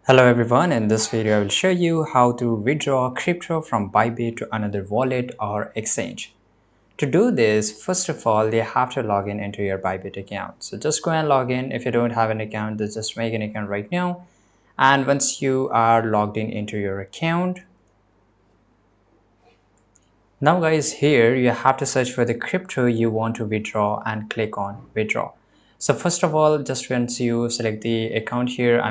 Hello everyone, in this video I will show you how to withdraw crypto from Bybit to another wallet or exchange. To do this, first of all, you have to log in into your Bybit account. So just go and log in. If you don't have an account, then just make an account right now. And once you are logged in into your account, now guys, here you have to search for the crypto you want to withdraw and click on withdraw. So first of all, just once you select the account here,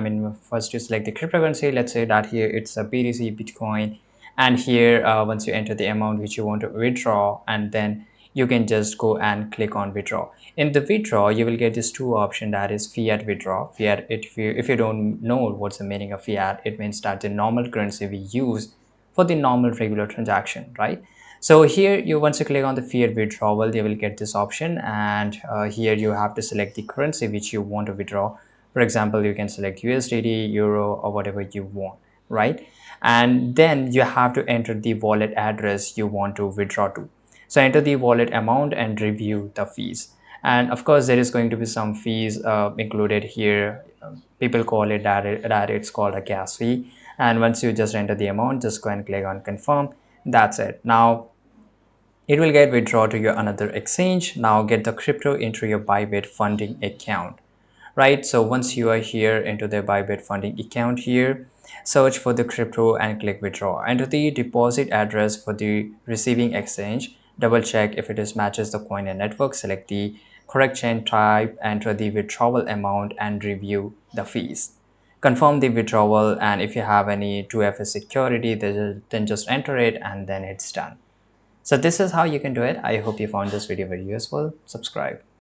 first you select the cryptocurrency. Let's say that here it's a BTC Bitcoin, and here once you enter the amount which you want to withdraw, and then you can just go and click on withdraw. In the withdraw, you will get these two options, that is fiat withdraw. Fiat, if you don't know what's the meaning of fiat, it means that the normal currency we use for the normal regular transaction, right? So here you once you click on the fiat withdrawal, you will get this option, and here you have to select the currency which you want to withdraw. For example, you can select USDT, Euro, or whatever you want, right? And then you have to enter the wallet address you want to withdraw to. So enter the wallet amount and review the fees. And of course, there is going to be some fees included here. People call it that it's called a gas fee. And once you just enter the amount, just go and click on confirm. That's it. Now it will get withdrawn to your another exchange. Now get the crypto into your Bybit funding account, right? So once you are here into the Bybit funding account here, search for the crypto and click withdraw. Enter the deposit address for the receiving exchange. Double check if it is matches the coin and network. Select the correct chain type, enter the withdrawal amount and review the fees. Confirm the withdrawal, and if you have any 2FA security, then just enter it and then it's done. So this is how you can do it. I hope you found this video very useful. Subscribe.